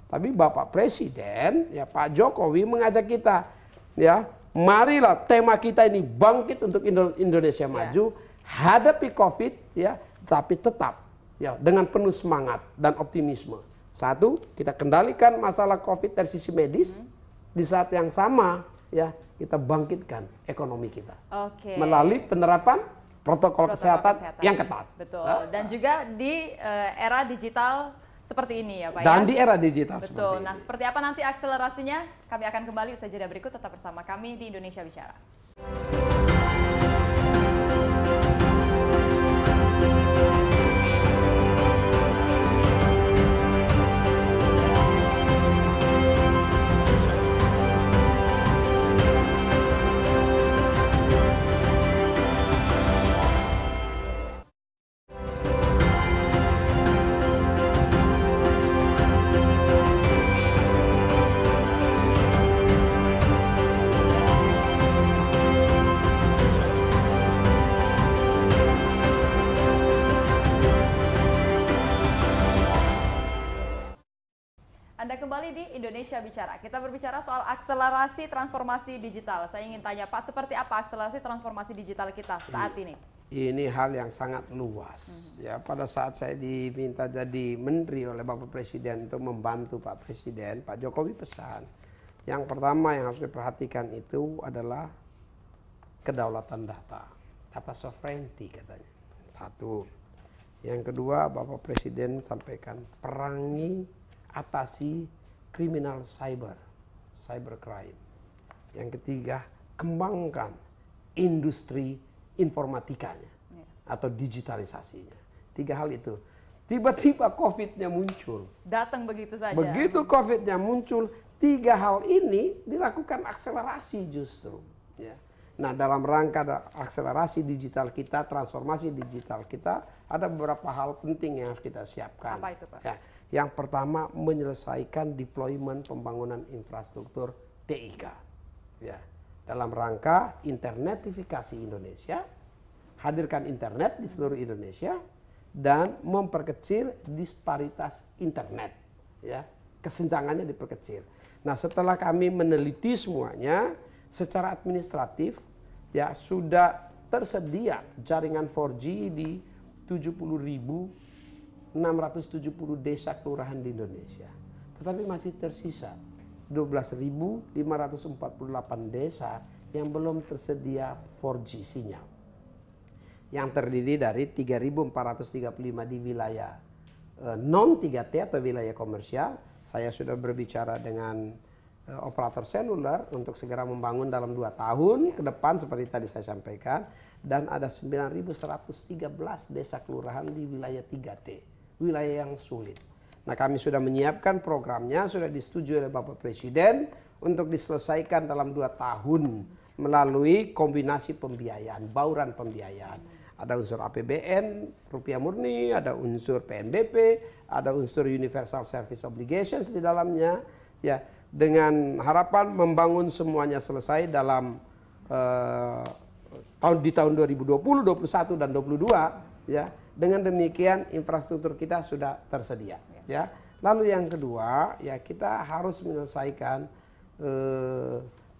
Tapi Bapak Presiden ya Pak Jokowi mengajak kita ya, marilah tema kita ini bangkit untuk Indonesia maju, hadapi COVID ya, tapi tetap ya dengan penuh semangat dan optimisme. Satu, kita kendalikan masalah COVID dari sisi medis. Di saat yang sama, ya kita bangkitkan ekonomi kita. Melalui penerapan protokol kesehatan yang ketat. Betul. Dan juga di era digital seperti ini ya Pak Dan ya? di era digital Betul. seperti ini. Nah, seperti apa nanti akselerasinya? Kami akan kembali usai jeda berikut, tetap bersama kami di Indonesia Bicara. Anda kembali di Indonesia Bicara. Kita berbicara soal akselerasi transformasi digital. Saya ingin tanya Pak, seperti apa akselerasi transformasi digital kita saat ini? Ini hal yang sangat luas. Ya, pada saat saya diminta jadi menteri oleh Bapak Presiden untuk membantu Pak Presiden, Pak Jokowi pesan, yang pertama yang harus diperhatikan itu adalah kedaulatan data sovereignty katanya. Satu. Yang kedua, Bapak Presiden sampaikan perangi, atasi kriminal cybercrime. Yang ketiga, kembangkan industri informatikanya atau digitalisasinya. 3 hal itu. Tiba-tiba COVID-nya muncul. Datang begitu saja. Begitu COVID-nya muncul, 3 hal ini dilakukan akselerasi justru. Ya. Nah, dalam rangka akselerasi digital kita, transformasi digital kita, ada beberapa hal penting yang harus kita siapkan. Apa itu, Pak? Ya. Yang pertama, menyelesaikan deployment pembangunan infrastruktur TIK. Ya. Dalam rangka internetifikasi Indonesia, hadirkan internet di seluruh Indonesia, dan memperkecil disparitas internet, ya, kesenjangannya diperkecil. Nah, setelah kami meneliti semuanya secara administratif, ya, sudah tersedia jaringan 4G di 70.670 desa kelurahan di Indonesia, tetapi masih tersisa 12.548 desa yang belum tersedia 4G sinyal, yang terdiri dari 3.435 di wilayah non 3T atau wilayah komersial. Saya sudah berbicara dengan operator seluler untuk segera membangun dalam 2 tahun ke depan seperti tadi saya sampaikan. Dan ada 9.113 desa kelurahan di wilayah 3T, wilayah yang sulit. Nah, kami sudah menyiapkan programnya, sudah disetujui oleh Bapak Presiden untuk diselesaikan dalam 2 tahun melalui kombinasi pembiayaan, bauran pembiayaan. Ada unsur APBN, rupiah murni, ada unsur PNBP, ada unsur Universal Service Obligations di dalamnya, ya, dengan harapan membangun semuanya selesai dalam di tahun 2020, 2021 dan 2022, ya. Dengan demikian infrastruktur kita sudah tersedia, ya. Lalu yang kedua, ya, kita harus menyelesaikan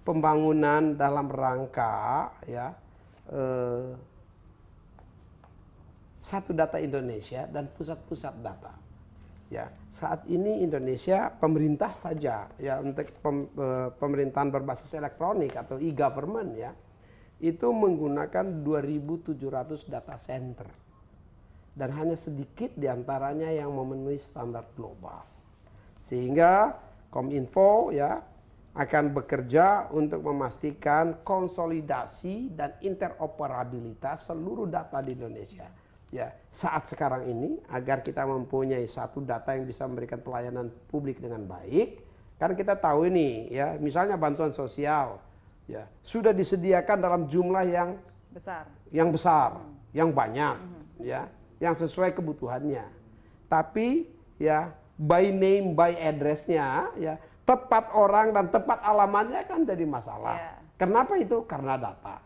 pembangunan dalam rangka, ya, satu data Indonesia dan pusat-pusat data. Ya, saat ini Indonesia pemerintah saja, ya, untuk pemerintahan berbasis elektronik atau e-government, ya, itu menggunakan 2.700 data center dan hanya sedikit diantaranya yang memenuhi standar global. Sehingga Kominfo, ya, akan bekerja untuk memastikan konsolidasi dan interoperabilitas seluruh data di Indonesia. Ya, saat sekarang ini agar kita mempunyai satu data yang bisa memberikan pelayanan publik dengan baik, karena kita tahu ini, ya, misalnya bantuan sosial, ya, sudah disediakan dalam jumlah yang besar, yang banyak, ya, yang sesuai kebutuhannya. Tapi, ya, by name, by address-nya, ya, tepat orang dan tepat alamatnya kan jadi masalah. Kenapa itu? Karena data.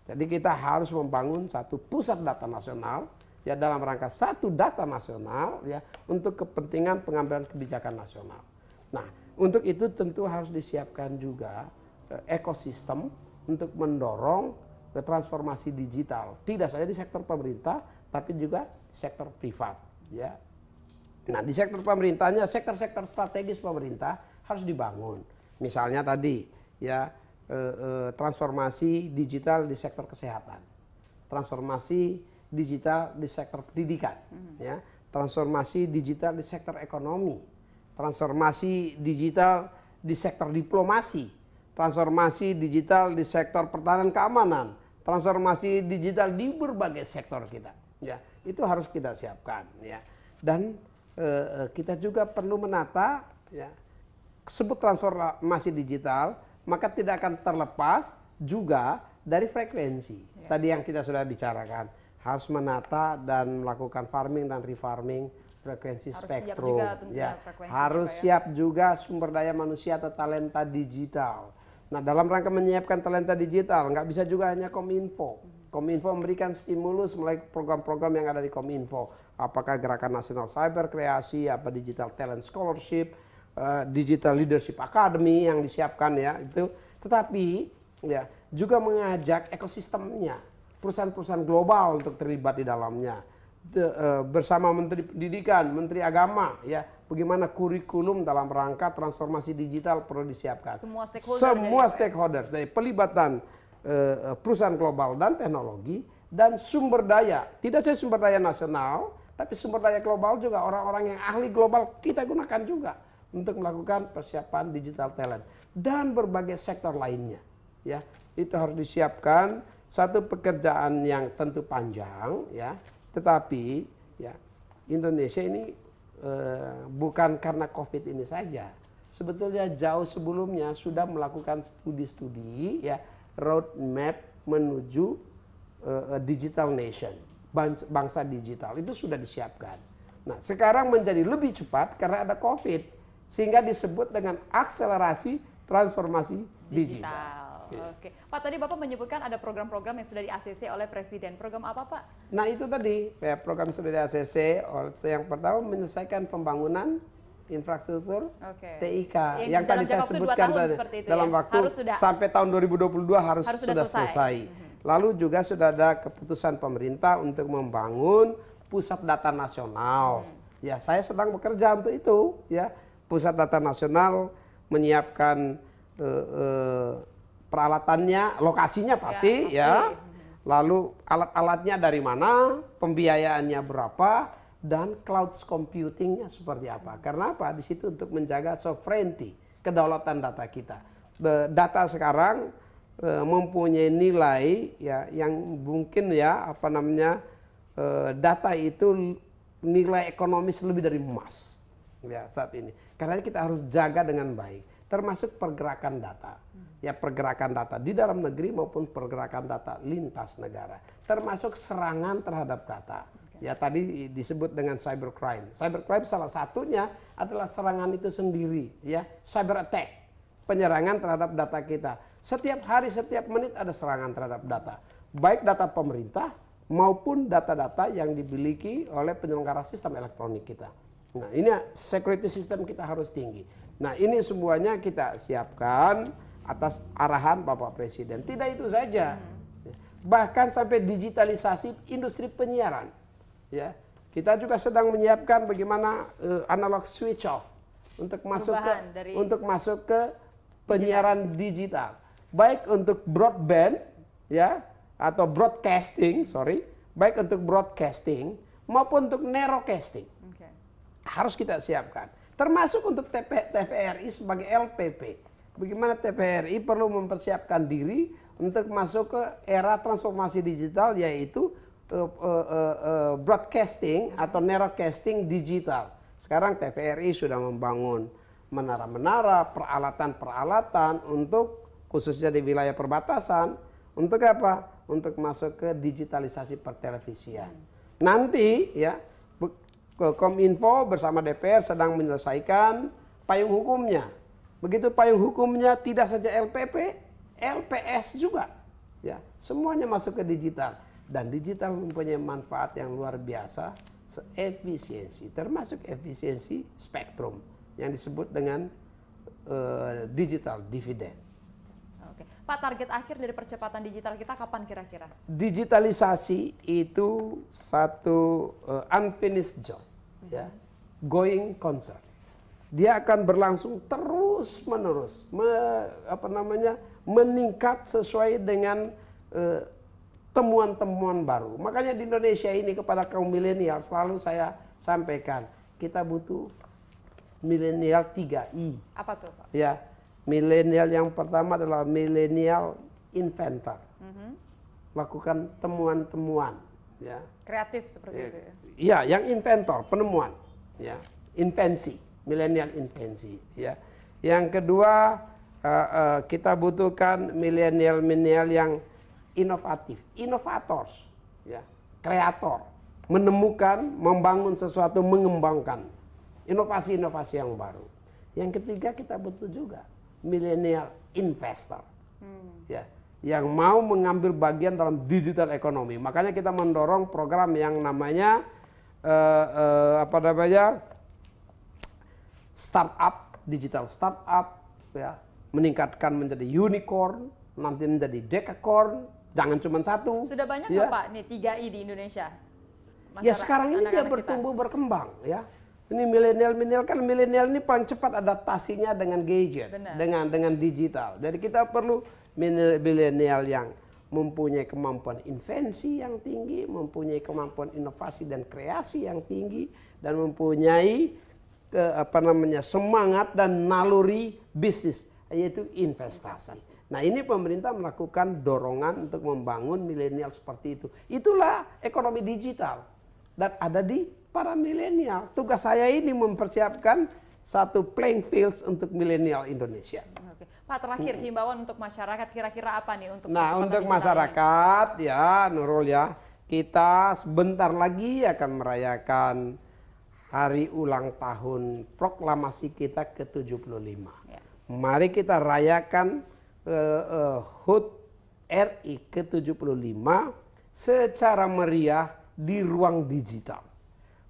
Jadi kita harus membangun satu pusat data nasional, ya, dalam rangka satu data nasional, ya, untuk kepentingan pengambilan kebijakan nasional. Nah, untuk itu tentu harus disiapkan juga ekosistem untuk mendorong transformasi digital, tidak saja di sektor pemerintah tapi juga sektor privat, ya. Nah, di sektor pemerintahnya, sektor-sektor strategis pemerintah harus dibangun. Misalnya tadi, ya, transformasi digital di sektor kesehatan, transformasi digital di sektor pendidikan, ya, transformasi digital di sektor ekonomi, transformasi digital di sektor diplomasi, transformasi digital di sektor pertahanan keamanan, transformasi digital di berbagai sektor kita, ya, itu harus kita siapkan, ya. Dan kita juga perlu menata, ya, sebut transformasi digital, maka tidak akan terlepas juga dari frekuensi. Tadi yang kita sudah bicarakan. Harus menata dan melakukan farming dan refarming frekuensi spektrum. Harus siap juga sumber daya manusia atau talenta digital. Nah, dalam rangka menyiapkan talenta digital, nggak bisa juga hanya Kominfo. Kominfo memberikan stimulus melalui program-program yang ada di Kominfo. Apakah Gerakan Nasional Cyber Kreasi, apa Digital Talent Scholarship, Digital Leadership Academy yang disiapkan, ya, itu. Tetapi, ya, juga mengajak ekosistemnya, perusahaan-perusahaan global untuk terlibat di dalamnya, bersama Menteri Pendidikan, Menteri Agama, ya, bagaimana kurikulum dalam rangka transformasi digital perlu disiapkan. Semua stakeholder dari pelibatan perusahaan global dan teknologi dan sumber daya, tidak saja sumber daya nasional, tapi sumber daya global juga, orang-orang yang ahli global kita gunakan juga untuk melakukan persiapan digital talent dan berbagai sektor lainnya, ya. itu harus disiapkan satu pekerjaan yang tentu panjang ya, tetapi ya Indonesia ini bukan karena COVID ini saja. Sebetulnya jauh sebelumnya sudah melakukan studi-studi ya, roadmap menuju digital nation, bangsa digital itu sudah disiapkan. Nah, sekarang menjadi lebih cepat karena ada COVID, sehingga disebut dengan akselerasi transformasi digital. Oke, Pak, tadi Bapak menyebutkan ada program-program yang sudah di-ACC oleh Presiden. Program apa, Pak? Nah, itu tadi ya, program sudah di-ACC. Yang pertama menyelesaikan pembangunan infrastruktur TIK yang tadi saya sebutkan tadi, dalam waktu sampai tahun 2022 harus sudah selesai. Lalu juga sudah ada keputusan pemerintah untuk membangun pusat data nasional. Ya, saya sedang bekerja untuk itu. Ya, pusat data nasional menyiapkan peralatannya, lokasinya pasti ya. Lalu alat-alatnya dari mana, pembiayaannya berapa, dan cloud computingnya seperti apa. Karena apa? Di situ untuk menjaga sovereignty, kedaulatan data kita. Data sekarang mempunyai nilai ya yang mungkin ya apa namanya data itu nilai ekonomis lebih dari emas ya saat ini. Karena kita harus jaga dengan baik. Termasuk pergerakan data, ya pergerakan data di dalam negeri maupun pergerakan data lintas negara, termasuk serangan terhadap data. Ya tadi disebut dengan cybercrime. Cybercrime salah satunya adalah serangan itu sendiri, ya cyber attack, penyerangan terhadap data kita. Setiap hari, setiap menit ada serangan terhadap data, baik data pemerintah maupun data-data yang dimiliki oleh penyelenggara sistem elektronik kita. Nah ini security system kita harus tinggi. Nah ini semuanya kita siapkan atas arahan Bapak Presiden. Tidak itu saja, bahkan sampai digitalisasi industri penyiaran. Ya, kita juga sedang menyiapkan bagaimana analog switch off untuk masuk ke penyiaran digital. Baik untuk broadband ya atau broadcasting, baik untuk broadcasting maupun untuk narrowcasting. Harus kita siapkan. Termasuk untuk TVRI sebagai LPP. Bagaimana TVRI perlu mempersiapkan diri untuk masuk ke era transformasi digital, yaitu broadcasting atau narrowcasting digital. Sekarang TVRI sudah membangun menara-menara, peralatan-peralatan untuk khususnya di wilayah perbatasan. Untuk apa? Untuk masuk ke digitalisasi pertelevisian. Nanti ya Kominfo bersama DPR sedang menyelesaikan payung hukumnya. Begitu payung hukumnya tidak saja LPP, LPS juga. Ya, semuanya masuk ke digital. Dan digital mempunyai manfaat yang luar biasa, efisiensi, termasuk efisiensi spektrum yang disebut dengan digital dividend. Oke. Pak, target akhir dari percepatan digital kita kapan kira-kira? Digitalisasi itu satu unfinished job, ya, going concern. Dia akan berlangsung terus menerus, meningkat sesuai dengan temuan-temuan baru. Makanya di Indonesia ini kepada kaum milenial selalu saya sampaikan, kita butuh milenial 3I. Apa tuh, Pak? Ya, milenial yang pertama adalah milenial inventor. Lakukan temuan-temuan, ya. Kreatif seperti itu ya. Iya, yang inventor, penemuan, ya, invensi, milenial invensi, ya. Yang kedua, kita butuhkan milenial yang inovatif, inovators, ya, kreator, menemukan, membangun sesuatu, mengembangkan inovasi-inovasi yang baru. Yang ketiga kita butuh juga milenial investor, ya, yang mau mengambil bagian dalam digital ekonomi. Makanya kita mendorong program yang namanya startup, digital startup, ya, meningkatkan menjadi unicorn, nanti menjadi decacorn. Jangan cuma satu. Sudah banyak ya. Pak nih 3I di Indonesia? Ya sekarang ini dia bertumbuh berkembang ya. Ini milenial kan milenial ini paling cepat adaptasinya dengan gadget, dengan digital. Jadi kita perlu milenial yang mempunyai kemampuan invensi yang tinggi, mempunyai kemampuan inovasi dan kreasi yang tinggi, dan mempunyai semangat dan naluri bisnis, yaitu investasi. Nah ini pemerintah melakukan dorongan untuk membangun milenial seperti itu. Itulah ekonomi digital. Dan ada di para milenial. Tugas saya ini mempersiapkan satu playing fields untuk milenial Indonesia. Oke. Pak, terakhir himbauan untuk masyarakat kira-kira apa nih untuk Nah untuk masyarakat ya Nurul ya, kita sebentar lagi akan merayakan hari ulang tahun proklamasi kita ke-75. Ya. Mari kita rayakan HUT RI ke-75 secara meriah di ruang digital.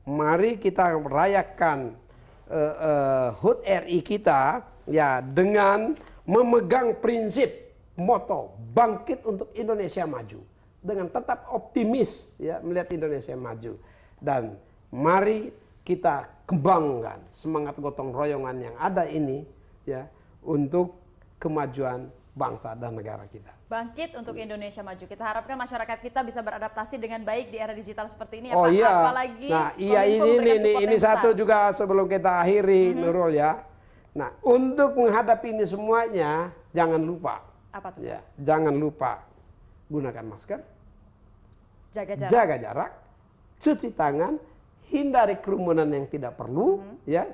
Mari kita rayakan HUT RI kita ya dengan memegang prinsip moto bangkit untuk Indonesia maju, dengan tetap optimis ya melihat Indonesia maju, dan mari kita kembangkan semangat gotong royongan yang ada ini ya untuk kemajuan bangsa dan negara kita. Bangkit untuk Indonesia maju. Kita harapkan masyarakat kita bisa beradaptasi dengan baik di era digital seperti ini ya Oh Pak. iya. Apalagi nah iya ini satu juga sebelum kita akhiri Nurul ya. Nah untuk menghadapi ini semuanya jangan lupa. Apa tuh? Ya, jangan lupa gunakan masker, jaga jarak, cuci tangan, hindari kerumunan yang tidak perlu, ya,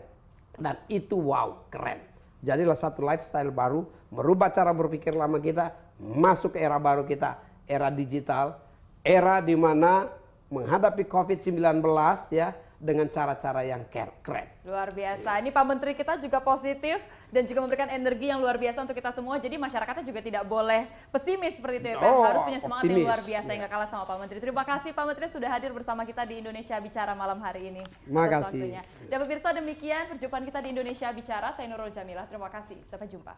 dan itu wow keren. Jadilah satu lifestyle baru, merubah cara berpikir lama kita, masuk ke era baru kita, era digital, era di mana menghadapi COVID-19 ya dengan cara-cara yang keren. Luar biasa. Ini Pak Menteri kita juga positif dan juga memberikan energi yang luar biasa untuk kita semua. Jadi masyarakatnya juga tidak boleh pesimis seperti itu ya Pak. Harus punya semangat yang luar biasa yang gak kalah sama Pak Menteri. Terima kasih Pak Menteri sudah hadir bersama kita di Indonesia Bicara malam hari ini. Terima kasih. Dan pemirsa demikian perjumpaan kita di Indonesia Bicara. Saya Nurul Jamilah. Terima kasih. Sampai jumpa.